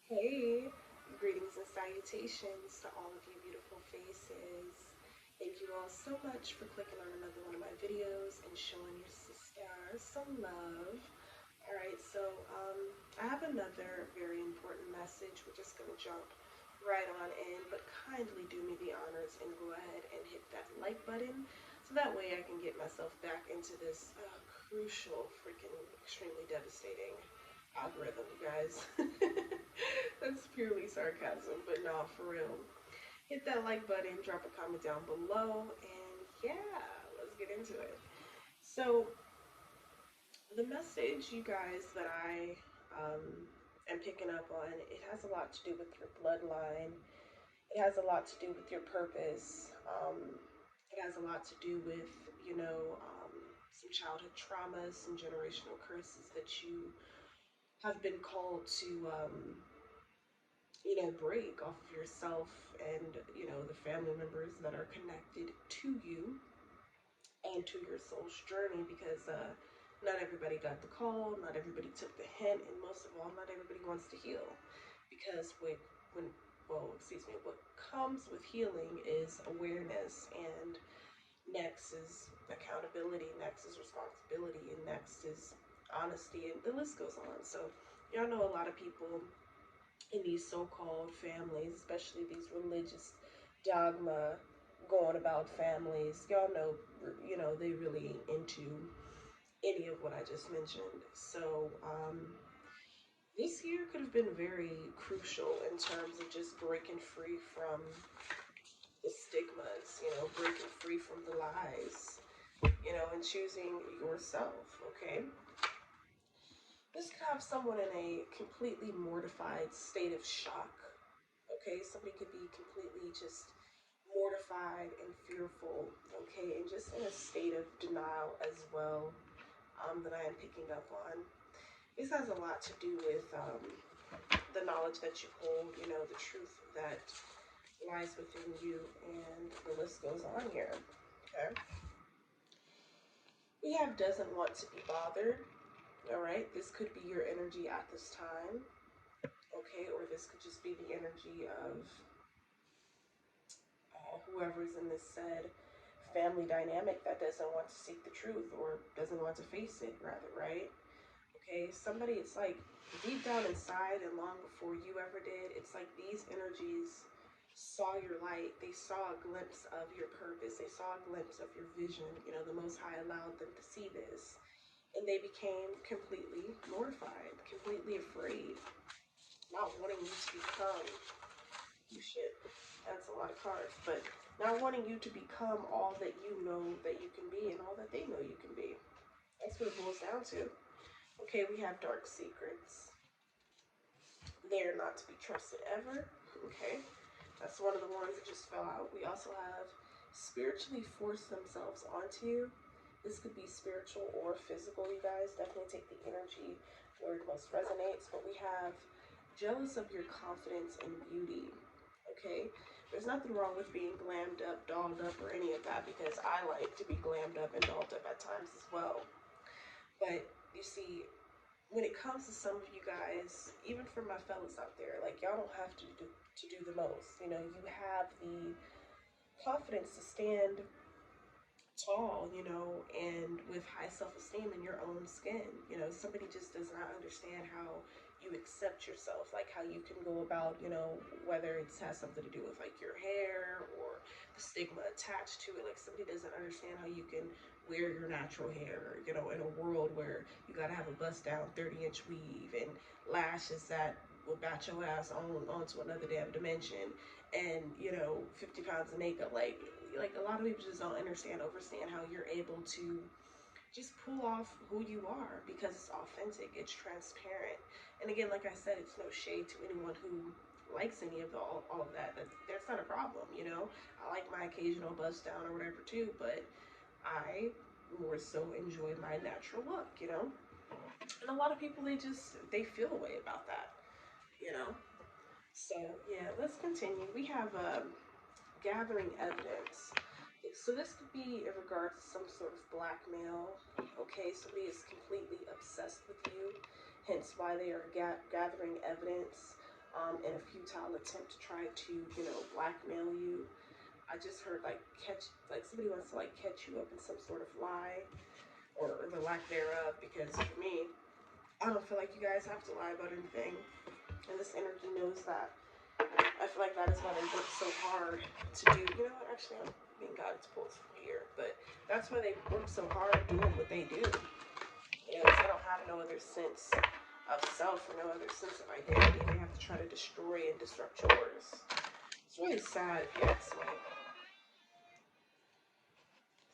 Hey, greetings and salutations to all of you beautiful faces. Thank you all so much for clicking on another one of my videos and showing your sister some love. All right, I have another very important message. We're just going to jump right on in, but kindly do me the honors and go ahead and hit that like button so that way I can get myself back into this crucial, freaking, extremely devastating algorithm, you guys. That's purely sarcasm, but no, for real. Hit that like button, drop a comment down below, and yeah, let's get into it. So, the message, you guys, that I um, am picking up on, it has a lot to do with your bloodline. It has a lot to do with your purpose. It has a lot to do with, some childhood traumas, some generational curses that you have been called to, break off of yourself and, the family members that are connected to you and to your soul's journey because not everybody got the call, not everybody took the hint, and most of all, not everybody wants to heal. Because what comes with healing is awareness, and next is accountability, next is responsibility, and next is honesty, and the list goes on. So, y'all know a lot of people in these so-called families, especially these religious dogma going about families. Y'all know, they really ain't into any of what I just mentioned. So, this year could have been very crucial in terms of just breaking free from the stigmas, breaking free from the lies, and choosing yourself, okay? This could have someone in a completely mortified state of shock. Okay, somebody could be completely just mortified and fearful, okay, and just in a state of denial as well, that I am picking up on. This has a lot to do with the knowledge that you hold, the truth that lies within you, and the list goes on here. Okay, we have doesn't want to be bothered. All right, this could be your energy at this time. Okay, or this could just be the energy of whoever's in this said family dynamic that doesn't want to seek the truth or doesn't want to face it, rather, right? Okay, somebody, it's like deep down inside and long before you ever did, it's like these energies saw your light, they saw a glimpse of your purpose, they saw a glimpse of your vision. The Most High allowed them to see this, and they became completely mortified, completely afraid, not wanting you to become you shit. That's a lot of cards, but not wanting you to become all that you know that you can be and all that they know you can be. That's what it boils down to. Okay, we have dark secrets. They are not to be trusted ever. Okay, that's one of the ones that just fell out. We also have spiritually force themselves onto you. This could be spiritual or physical, you guys. Definitely take the energy where it most resonates. But we have jealous of your confidence and beauty. Okay, there's nothing wrong with being glammed up, dolled up, or any of that because I like to be glammed up and dolled up at times as well. But you see, when it comes to some of you guys, even for my fellas out there, like y'all don't have to do the most. You have the confidence to stand tall, and with high self-esteem in your own skin. Somebody just does not understand how you accept yourself, like how you can go about, whether it has something to do with like your hair or the stigma attached to it. Like somebody doesn't understand how you can wear your natural hair, in a world where you gotta have a bust down 30-inch weave and lashes that will bat your ass onto another damn dimension, and 50 pounds of makeup. Like a lot of people just don't overstand how you're able to just pull off who you are because it's authentic, it's transparent. And again, like I said, it's no shade to anyone who likes any of all of that. That's not a problem. I like my occasional bust down or whatever too, but I more so enjoy my natural look. And a lot of people, they feel a way about that. you know so yeah, let's continue. We have gathering evidence. So this could be in regards to some sort of blackmail. Okay, somebody is completely obsessed with you, hence why they are gathering evidence. in a futile attempt to try to, blackmail you. I just heard like somebody wants to like catch you up in some sort of lie or the lack thereof. Because for me, I don't feel like you guys have to lie about anything, and this energy knows that. I feel like that is why they work so hard to do. You know what? Actually, I'm being guided to pull from here, but that's why they work so hard doing what they do. You know, because they don't have no other sense of self or no other sense of identity. They have to try to destroy and disrupt yours. It's really sad if you ask me.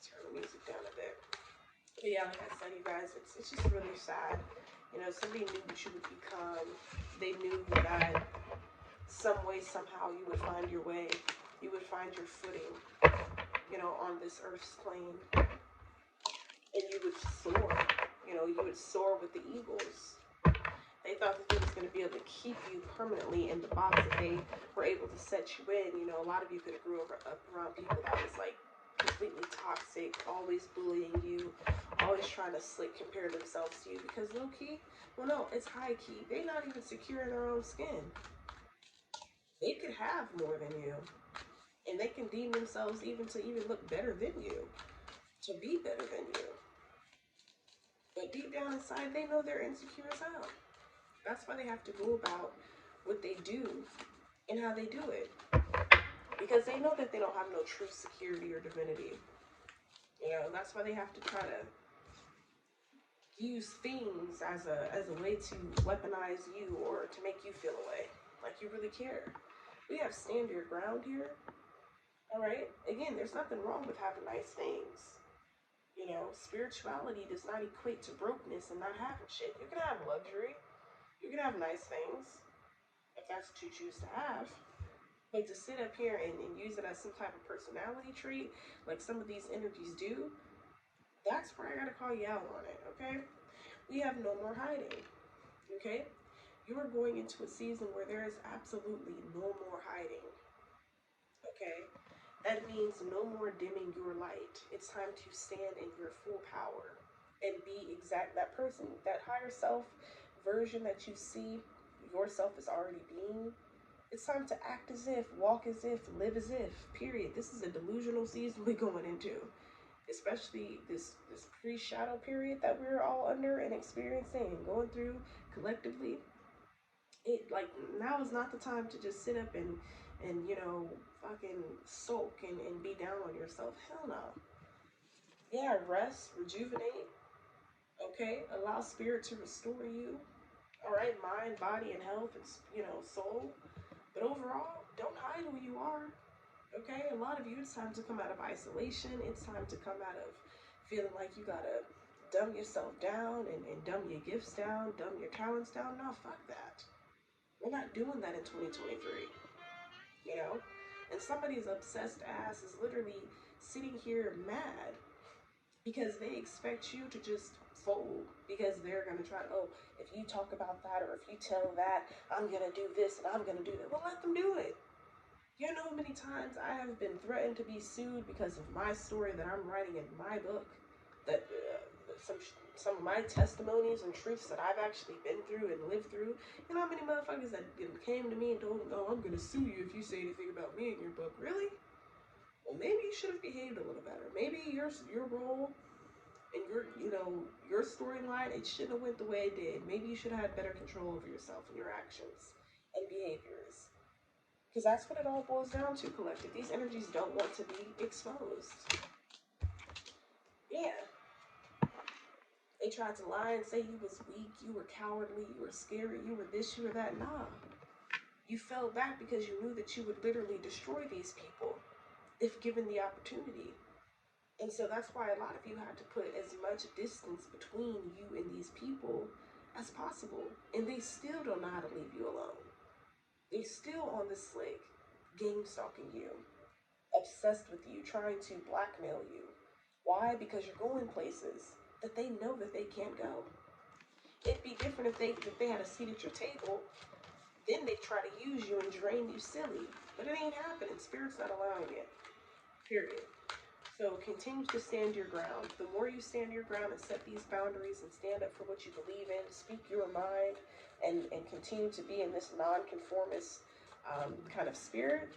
Turn the music down a bit. But yeah, like I said, you guys, it's just really sad. You know, somebody knew what you would become. They knew that some way, somehow, you would find your way. You would find your footing, on this earth's plane. And you would soar. You would soar with the eagles. They thought that they was going to be able to keep you permanently in the box that they were able to set you in. A lot of you could have grew up around people that was like completely toxic, always bullying you, always trying to compare themselves to you. Because low key, well, no, it's high key. They're not even secure in their own skin. They could have more than you, and they can deem themselves even look better than you, to be better than you. But deep down inside, they know they're insecure as hell. That's why they have to go about what they do and how they do it. Because they know that they don't have no true security or divinity. That's why they have to try to use things as a way to weaponize you or to make you feel away. Like you really care. We have stand your ground here. Alright? Again, there's nothing wrong with having nice things. Spirituality does not equate to brokenness and not having shit. You can have luxury. You can have nice things, if that's what you choose to have. But to sit up here and use it as some type of personality trait, like some of these energies do, that's where I gotta call you out on it, okay? We have no more hiding, okay? You are going into a season where there is absolutely no more hiding, okay? That means no more dimming your light. It's time to stand in your full power and be that person, that higher self version that you see yourself as already being. It's time to act as if, walk as if, live as if, period. This is a delusional season we're going into, especially this pre-shadow period that we're all under and experiencing and going through collectively. Now is not the time to just sit up and fucking sulk and be down on yourself. Hell no. Yeah, rest, rejuvenate, okay? Allow spirit to restore you. Alright, mind, body, and health, and soul. But overall, don't hide who you are. Okay? A lot of you, it's time to come out of isolation. It's time to come out of feeling like you gotta dumb yourself down and dumb your gifts down, dumb your talents down. No, fuck that. We're not doing that in 2023. And somebody's obsessed ass is literally sitting here mad because they expect you to just fold, because they're going to try to, oh, if you talk about that or if you tell that, I'm going to do this and I'm going to do that. Well, let them do it. You know how many times I have been threatened to be sued because of my story that I'm writing in my book, that some of my testimonies and truths that I've actually been through and lived through. You know how many motherfuckers that came to me and told me, oh, I'm going to sue you if you say anything about me in your book. Really? Well, maybe you should have behaved a little better. Maybe your role and your storyline, it shouldn't have went the way it did. Maybe you should have had better control over yourself and your actions and behaviors. Because that's what it all boils down to, collective. These energies don't want to be exposed. Yeah. They tried to lie and say you was weak, you were cowardly, you were scary, you were this, you were that. Nah. You fell back because you knew that you would literally destroy these people if given the opportunity. And so that's why a lot of you had to put as much distance between you and these people as possible. And they still don't know how to leave you alone. They still on the slick, game stalking you, obsessed with you, trying to blackmail you. Why? Because you're going places that they know that they can't go. It'd be different if they had a seat at your table, then they try to use you and drain you silly. But it ain't happening. Spirit's not allowing it. Period. So continue to stand your ground. The more you stand your ground and set these boundaries and stand up for what you believe in, speak your mind, and continue to be in this non-conformist kind of spirit,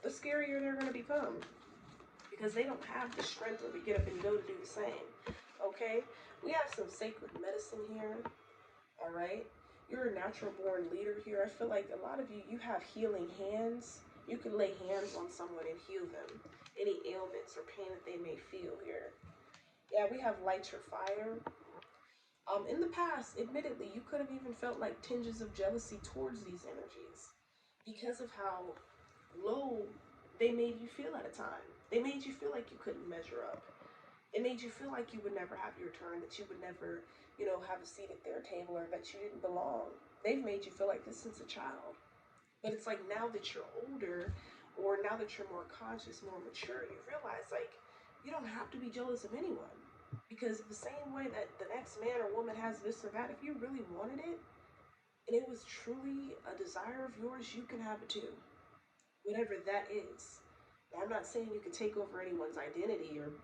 the scarier they're going to become. Because they don't have the strength to get up and go to do the same. Okay? We have some sacred medicine here. All right? You're a natural born leader here. I feel like a lot of you have healing hands. You can lay hands on someone and heal them. Any ailments or pain that they may feel here. Yeah, we have light your fire. In the past, admittedly, you could have even felt like tinges of jealousy towards these energies because of how low they made you feel at a time. They made you feel like you couldn't measure up. It made you feel like you would never have your turn, that you would never, have a seat at their table, or that you didn't belong. They've made you feel like this since a child. But it's like now that you're older, or now that you're more conscious, more mature, you realize like you don't have to be jealous of anyone. Because the same way that the next man or woman has this or that, if you really wanted it, and it was truly a desire of yours, you can have it too. Whatever that is. Now, I'm not saying you can take over anyone's identity or,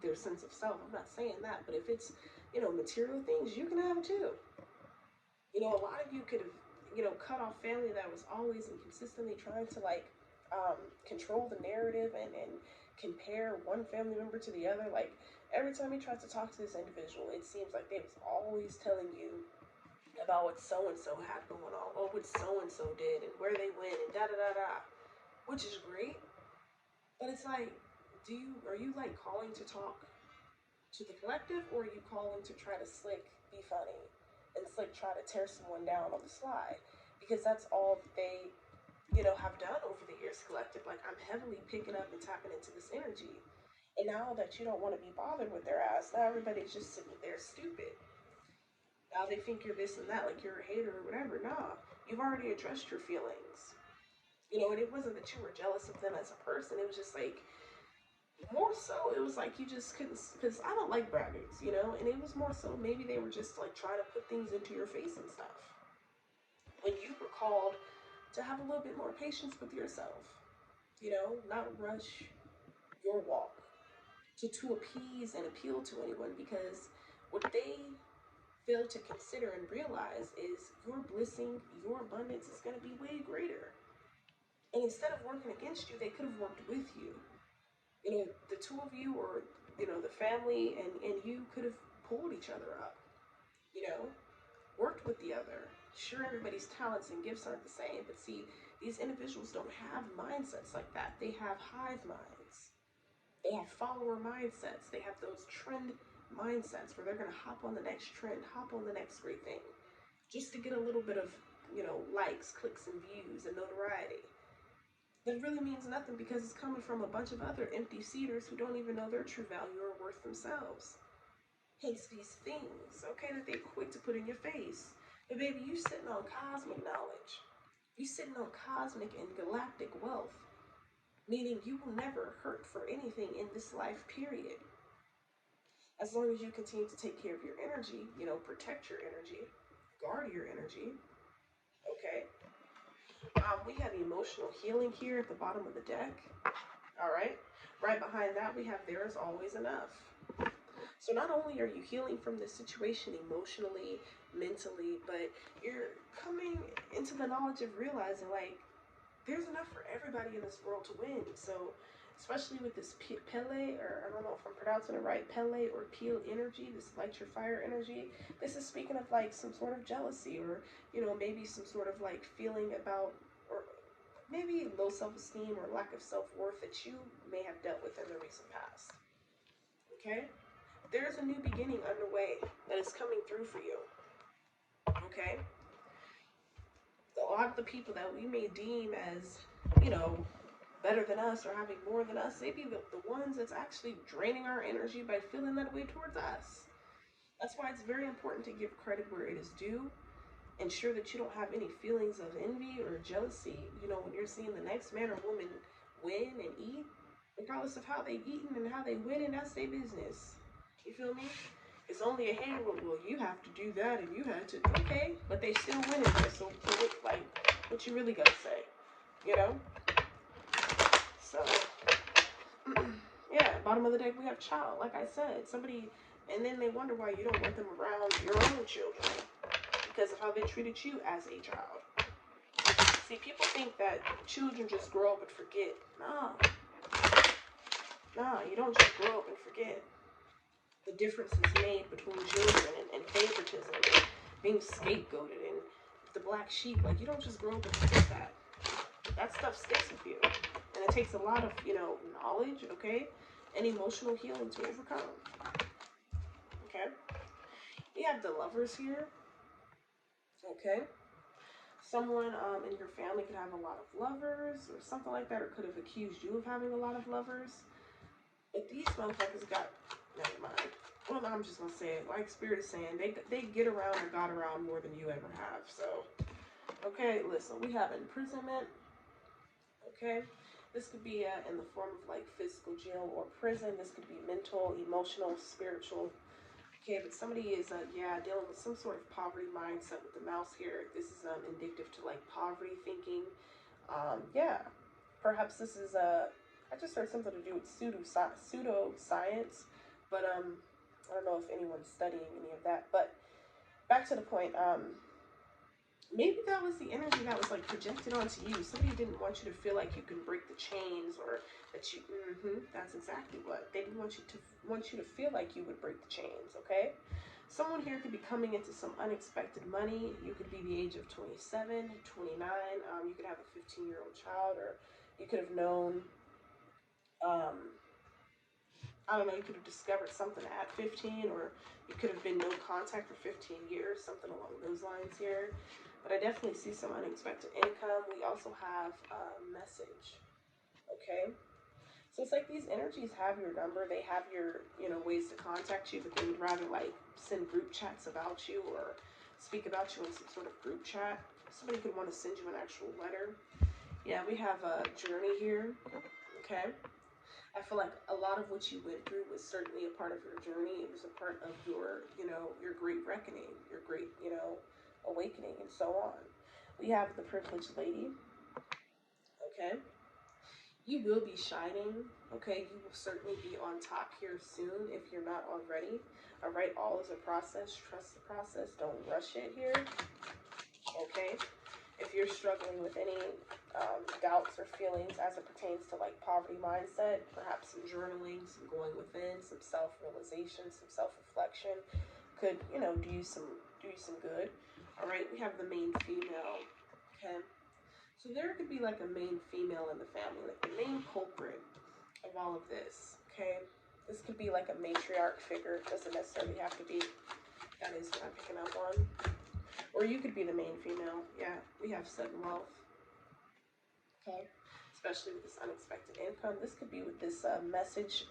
their sense of self. I'm not saying that. But if it's, material things, you can have it too. A lot of you could have, cut off family that was always and consistently trying to, control the narrative and compare one family member to the other. Like, every time you try to talk to this individual, it seems like they was always telling you about what so-and-so had going on, or what so-and-so did, and where they went, and da-da-da-da. Which is great. But it's like, are you like calling to talk to the collective, or are you calling to try to slick be funny and slick try to tear someone down on the slide? Because that's all that they, have done over the years, collective. Like, I'm heavily picking up and tapping into this energy. And now that you don't want to be bothered with their ass, now everybody's just sitting there stupid. Now they think you're this and that, like you're a hater or whatever. Nah, you've already addressed your feelings. And it wasn't that you were jealous of them as a person. It was just like, more so, it was like you just couldn't, because I don't like braggarts, and it was more so maybe they were just like trying to put things into your face and stuff. When you were called to have a little bit more patience with yourself, not rush your walk to appease and appeal to anyone, because what they fail to consider and realize is your blessing, your abundance is going to be way greater. And instead of working against you, they could have worked with you. The two of you, or, the family and you could have pulled each other up, worked with the other. Sure, everybody's talents and gifts aren't the same, but see, these individuals don't have mindsets like that. They have hive minds. They have follower mindsets. They have those trend mindsets where they're going to hop on the next trend, hop on the next great thing, just to get a little bit of, likes, clicks, and views and notoriety. That really means nothing, because it's coming from a bunch of other empty seeders who don't even know their true value or worth themselves. Hence these things, okay, that they're quick to put in your face. But baby, you sitting on cosmic knowledge. You sitting on cosmic and galactic wealth, meaning you will never hurt for anything in this life, period. As long as you continue to take care of your energy, protect your energy, guard your energy, okay? We have emotional healing here at the bottom of the deck. All right. Right behind that, we have there is always enough. So not only are you healing from this situation emotionally, mentally, but you're coming into the knowledge of realizing like there's enough for everybody in this world to win. So especially with this Pele, or I don't know if I'm pronouncing it right, Pele or Peel energy, this light your fire energy, this is speaking of like some sort of jealousy, or, maybe some sort of like feeling about, or maybe low self-esteem or lack of self-worth that you may have dealt with in the recent past. Okay? There's a new beginning underway that is coming through for you. Okay? A lot of the people that we may deem as, better than us or having more than us, they be the ones that's actually draining our energy by feeling that way towards us. That's why it's very important to give credit where it is due. Ensure that you don't have any feelings of envy or jealousy, when you're seeing the next man or woman win and eat, regardless of how they eaten and how they win, and that's their business. You feel me? It's only a hand, well, you have to do that and you had to, okay, but they still winning there, so what you really gotta say, So, yeah, bottom of the deck, we have child. Like I said, somebody, and then they wonder why you don't want them around your own children because of how they treated you as a child. See, people think that children just grow up and forget. Nah, you don't just grow up and forget. The difference is made between children and favoritism and being scapegoated and the black sheep. Like, you don't just grow up and forget that. That stuff sticks with you. And it takes a lot of, knowledge, okay, and emotional healing to overcome. Okay? We have the lovers here. Okay? Someone in your family could have a lot of lovers or something like that, or could have accused you of having a lot of lovers. But these motherfuckers got, never mind. Well, I'm just gonna say it. Like Spirit is saying, they get around or got around more than you ever have. So, okay, listen, we have imprisonment. Okay, this could be in the form of like physical jail or prison. This could be mental, emotional, spiritual. Okay, but somebody is dealing with some sort of poverty mindset with the mouse here. This is indicative to like poverty thinking. Perhaps this is I just heard something to do with pseudoscience, but I don't know if anyone's studying any of that. But back to the point, maybe that was the energy that was like projected onto you. Somebody didn't want you to feel like you can break the chains, or that you. That's exactly what they didn't want you to feel like you would break the chains. Okay, someone here could be coming into some unexpected money. You could be the age of 27, 29. You could have a 15-year-old child, or you could have known. I don't know, you could have discovered something at 15, or you could have been no contact for 15 years, something along those lines here. But I definitely see some unexpected income. We also have a message, okay? So it's like these energies have your number. They have your, ways to contact you, but they would rather like send group chats about you or speak about you in some sort of group chat. Somebody could want to send you an actual letter. Yeah, we have a journey here, okay? I feel like a lot of what you went through was certainly a part of your journey. It was a part of your, your great reckoning, your great, awakening, and so on. We have the privileged lady. Okay. You will be shining. Okay. You will certainly be on top here soon if you're not already. All right. All is a process. Trust the process. Don't rush it here. Okay. If you're struggling with any doubts or feelings as it pertains to like poverty mindset, perhaps some journaling, some going within, some self-realization, some self-reflection could, do you some good. All right, we have the main female. Okay, so there could be like a main female in the family, like the main culprit of all of this. Okay, this could be like a matriarch figure. It doesn't necessarily have to be. That is what I'm picking up on. Or you could be the main female. Yeah, we have sudden wealth. Okay, especially with this unexpected income. This could be with this message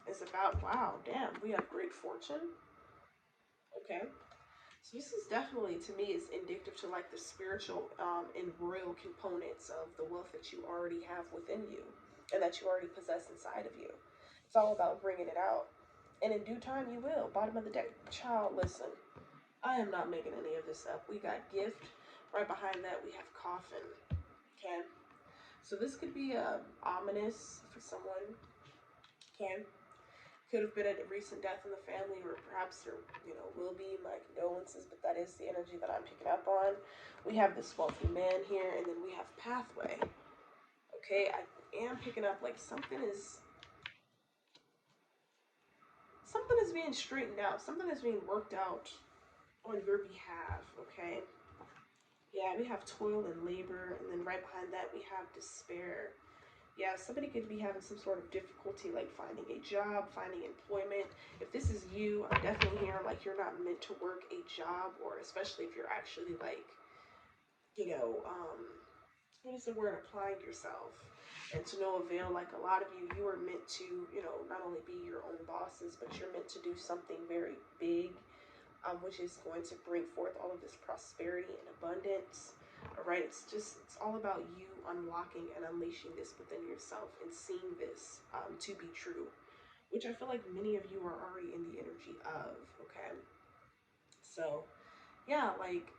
is about, wow, damn, we have great fortune. Okay, so this is definitely, to me, is indicative to like the spiritual and royal components of the wealth that you already have within you and that you already possess inside of you. It's all about bringing it out. And in due time, you will. Bottom of the deck, child, listen. I am not making any of this up. We got gift. Right behind that, we have coffin. Okay. So this could be ominous for someone. Okay. Could have been a recent death in the family, or perhaps there, will be. My condolences, but that is the energy that I'm picking up on. We have this wealthy man here, and then we have pathway. Okay. I am picking up like something is being straightened out. Something is being worked out on your behalf. Okay. Yeah, we have toil and labor, and then right behind that we have despair. Yeah, somebody could be having some sort of difficulty like finding a job, finding employment. If this is you, I'm definitely hearing like you're not meant to work a job, or especially if you're actually like, what is the word, applying yourself. And to no avail, like a lot of you are meant to, not only be your own bosses, but you're meant to do something very big, which is going to bring forth all of this prosperity and abundance. All right, it's all about you unlocking and unleashing this within yourself and seeing this to be true, which I feel like many of you are already in the energy of. Okay, so yeah, like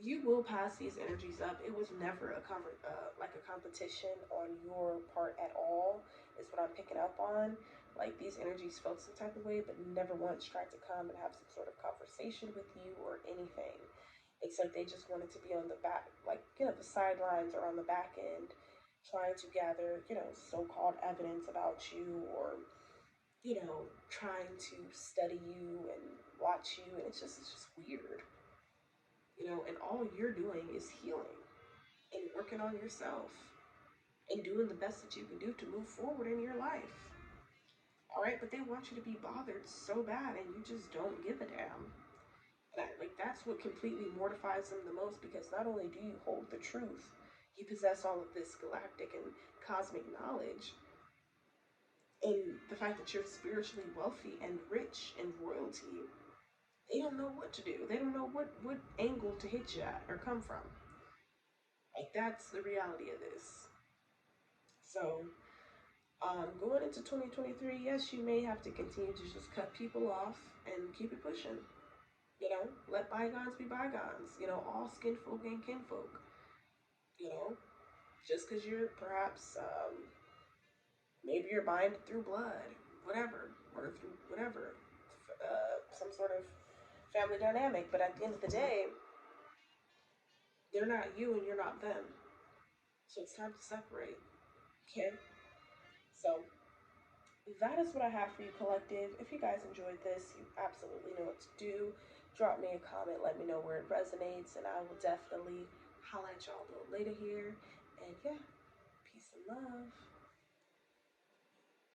You will pass these energies up. It was never like a competition on your part at all. Is what I'm picking up on. Like these energies felt some type of way, but never once tried to come and have some sort of conversation with you or anything. It's like they just wanted to be on the back, like the sidelines or on the back end, trying to gather so-called evidence about you or trying to study you and watch you, and it's just weird. And all you're doing is healing and working on yourself and doing the best that you can do to move forward in your life. All right, but they want you to be bothered so bad and you just don't give a damn. Like that's what completely mortifies them the most because not only do you hold the truth, you possess all of this galactic and cosmic knowledge, and the fact that you're spiritually wealthy and rich and royalty, they don't know what to do. They don't know what angle to hit you at or come from. Like that's the reality of this. So, going into 2023, yes, you may have to continue to just cut people off and keep it pushing. Let bygones be bygones. All skin folk ain't kinfolk. You know, just because you're perhaps maybe you're buying through blood, whatever, or through whatever, some sort of family dynamic. But at the end of the day, they're not you and you're not them. So it's time to separate. Okay. So that is what I have for you, collective. If you guys enjoyed this, you absolutely know what to do. Drop me a comment, let me know where it resonates, and I will definitely holla at y'all a little later here. And yeah, peace and love.